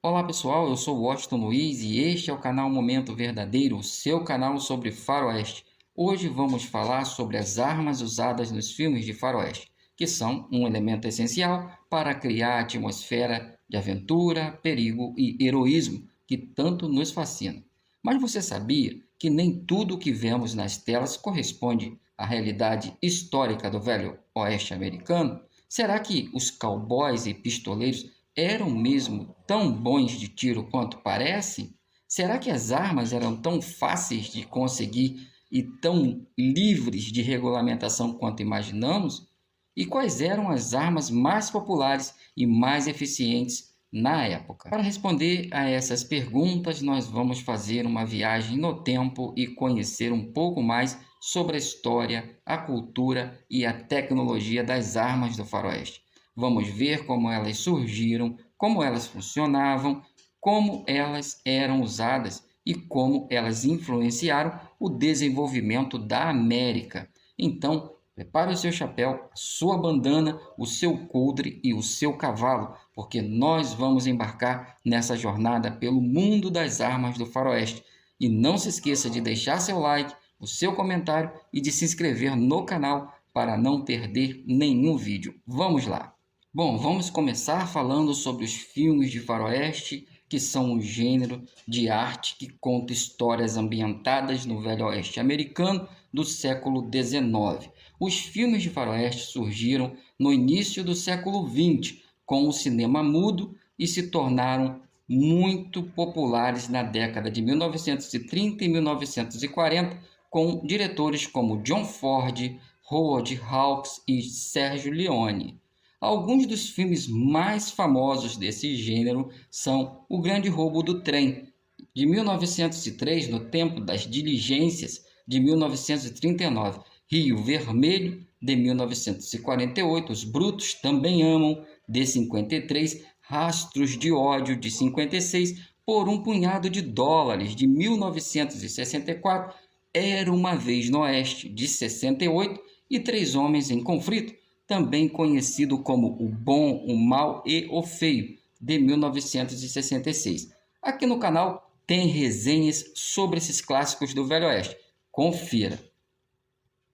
Olá pessoal, eu sou o Washington Luiz e este é o canal Momento Verdadeiro, o seu canal sobre faroeste. Hoje vamos falar sobre as armas usadas nos filmes de faroeste, que são um elemento essencial para criar a atmosfera de aventura, perigo e heroísmo que tanto nos fascina. Mas você sabia que nem tudo o que vemos nas telas corresponde à realidade histórica do velho oeste americano? Será que os cowboys e pistoleiros eram mesmo tão bons de tiro quanto parecem? Será que as armas eram tão fáceis de conseguir e tão livres de regulamentação quanto imaginamos? E quais eram as armas mais populares e mais eficientes na época? Para responder a essas perguntas, nós vamos fazer uma viagem no tempo e conhecer um pouco mais sobre a história, a cultura e a tecnologia das armas do Faroeste. Vamos ver como elas surgiram, como elas funcionavam, como elas eram usadas e como elas influenciaram o desenvolvimento da América. Então, prepare o seu chapéu, a sua bandana, o seu coldre e o seu cavalo, porque nós vamos embarcar nessa jornada pelo mundo das armas do Faroeste. E não se esqueça de deixar seu like, o seu comentário e de se inscrever no canal para não perder nenhum vídeo. Vamos lá! Bom, vamos começar falando sobre os filmes de faroeste, que são um gênero de arte que conta histórias ambientadas no Velho Oeste americano do século XIX. Os filmes de faroeste surgiram no início do século XX com o cinema mudo e se tornaram muito populares na década de 1930 e 1940 com diretores como John Ford, Howard Hawks e Sergio Leone. Alguns dos filmes mais famosos desse gênero são O Grande Roubo do Trem, de 1903, No Tempo das Diligências, de 1939, Rio Vermelho, de 1948, Os Brutos Também Amam, de 53, Rastros de Ódio, de 56, Por um Punhado de Dólares, de 1964, Era uma Vez no Oeste, de 68, e Três Homens em Conflito, também conhecido como O Bom, o Mal e o Feio, de 1966. Aqui no canal tem resenhas sobre esses clássicos do Velho Oeste. Confira!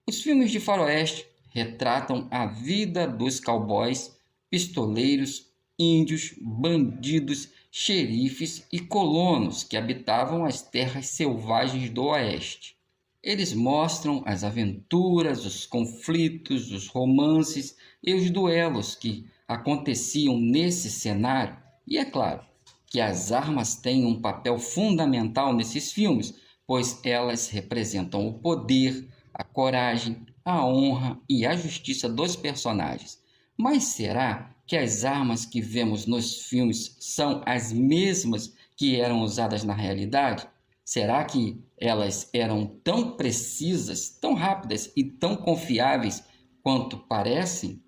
Os filmes de faroeste retratam a vida dos cowboys, pistoleiros, índios, bandidos, xerifes e colonos que habitavam as terras selvagens do Oeste. Eles mostram as aventuras, os conflitos, os romances e os duelos que aconteciam nesse cenário. E é claro que as armas têm um papel fundamental nesses filmes, pois elas representam o poder, a coragem, a honra e a justiça dos personagens. Mas será que as armas que vemos nos filmes são as mesmas que eram usadas na realidade? Será que elas eram tão precisas, tão rápidas e tão confiáveis quanto parecem?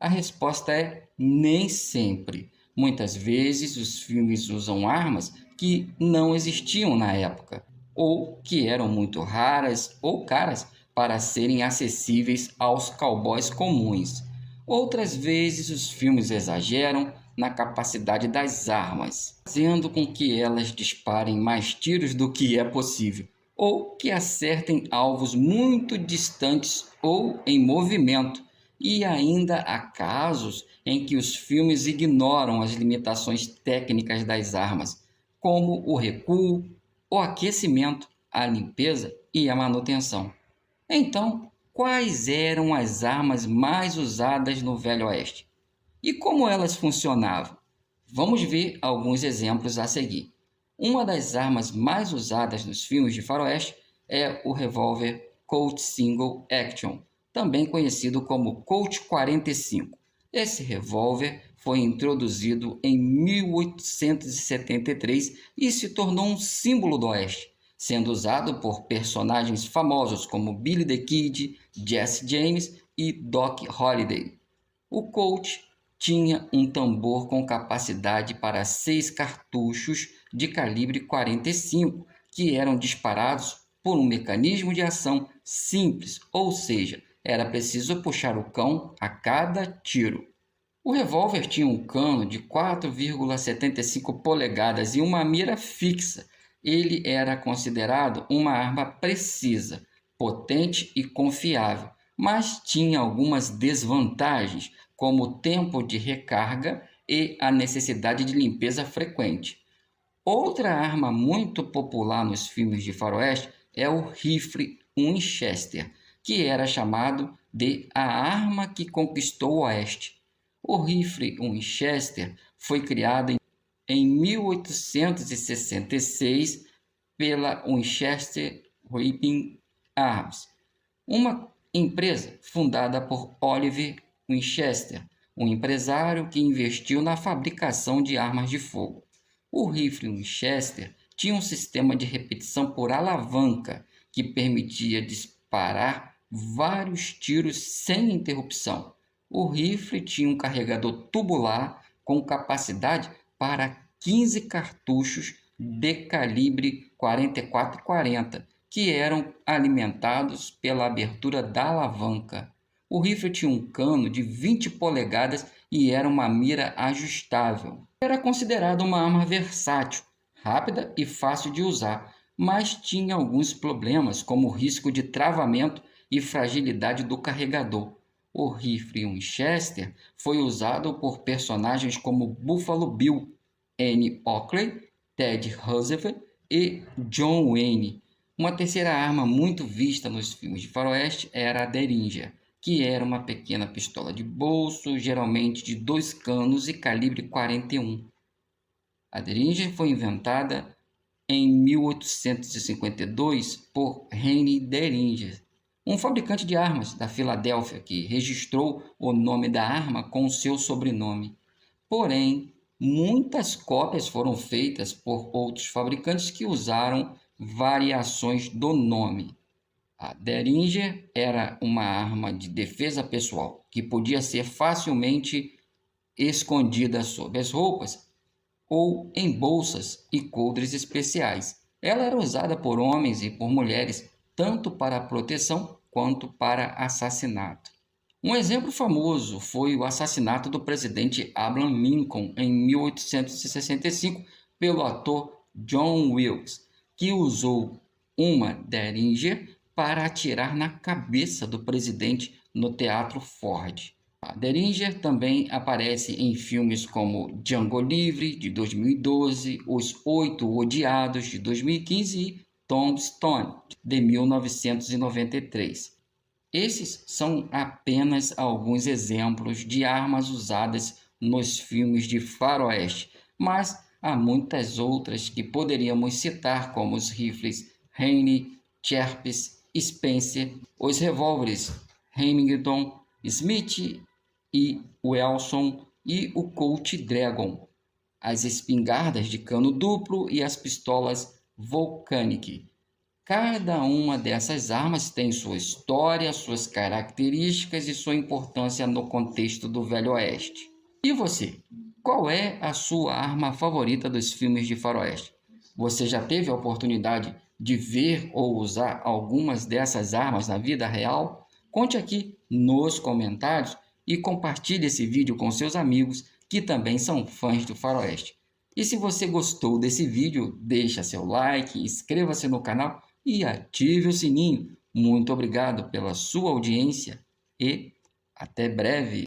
A resposta é nem sempre. Muitas vezes os filmes usam armas que não existiam na época, ou que eram muito raras ou caras para serem acessíveis aos cowboys comuns. Outras vezes os filmes exageram na capacidade das armas, fazendo com que elas disparem mais tiros do que é possível, ou que acertem alvos muito distantes ou em movimento. E ainda há casos em que os filmes ignoram as limitações técnicas das armas, como o recuo, o aquecimento, a limpeza e a manutenção. Então, quais eram as armas mais usadas no Velho Oeste? E como elas funcionavam? Vamos ver alguns exemplos a seguir. Uma das armas mais usadas nos filmes de faroeste é o revólver Colt Single Action, também conhecido como Colt 45. Esse revólver foi introduzido em 1873 e se tornou um símbolo do Oeste, sendo usado por personagens famosos como Billy the Kid, Jesse James e Doc Holliday. O Colt tinha um tambor com capacidade para 6 cartuchos de calibre 45, que eram disparados por um mecanismo de ação simples, ou seja, era preciso puxar o cão a cada tiro. O revólver tinha um cano de 4,75 polegadas e uma mira fixa. Ele era considerado uma arma precisa, potente e confiável, mas tinha algumas desvantagens, como o tempo de recarga e a necessidade de limpeza frequente. Outra arma muito popular nos filmes de faroeste é o rifle Winchester, que era chamado de a arma que conquistou o Oeste. O rifle Winchester foi criado em 1866 pela Winchester Weapon Arms, uma empresa fundada por Oliver Winchester, um empresário que investiu na fabricação de armas de fogo. O rifle Winchester tinha um sistema de repetição por alavanca que permitia disparar vários tiros sem interrupção. O rifle tinha um carregador tubular com capacidade para 15 cartuchos de calibre 44-40, que eram alimentados pela abertura da alavanca. O rifle tinha um cano de 20 polegadas e era uma mira ajustável. Era considerado uma arma versátil, rápida e fácil de usar, mas tinha alguns problemas, como o risco de travamento e fragilidade do carregador. O rifle Winchester foi usado por personagens como Buffalo Bill, Annie Oakley, Ted Roosevelt e John Wayne. Uma terceira arma muito vista nos filmes de faroeste era a Derringer, que era uma pequena pistola de bolso, geralmente de 2 canos e calibre 41. A Derringer foi inventada em 1852 por Henry Derringer, um fabricante de armas da Filadélfia que registrou o nome da arma com o seu sobrenome. Porém, muitas cópias foram feitas por outros fabricantes que usaram variações do nome. A Derringer era uma arma de defesa pessoal que podia ser facilmente escondida sob as roupas ou em bolsas e coldres especiais. Ela era usada por homens e por mulheres tanto para proteção quanto para assassinato. Um exemplo famoso foi o assassinato do presidente Abraham Lincoln em 1865 pelo ator John Wilkes, que usou uma Derringer para atirar na cabeça do presidente no Teatro Ford. A Derringer também aparece em filmes como Django Livre, de 2012, Os Oito Odiados, de 2015 e Tombstone, de 1993. Esses são apenas alguns exemplos de armas usadas nos filmes de faroeste, mas há muitas outras que poderíamos citar, como os rifles Henry, Sharps, Spencer, os revólveres Remington, Smith e Wesson e o Colt Dragon, as espingardas de cano duplo e as pistolas Volcanic. Cada uma dessas armas tem sua história, suas características e sua importância no contexto do Velho Oeste. E você? Qual é a sua arma favorita dos filmes de faroeste? Você já teve a oportunidade de ver ou usar algumas dessas armas na vida real? Conte aqui nos comentários e compartilhe esse vídeo com seus amigos que também são fãs do faroeste. E se você gostou desse vídeo, deixa seu like, inscreva-se no canal e ative o sininho. Muito obrigado pela sua audiência e até breve.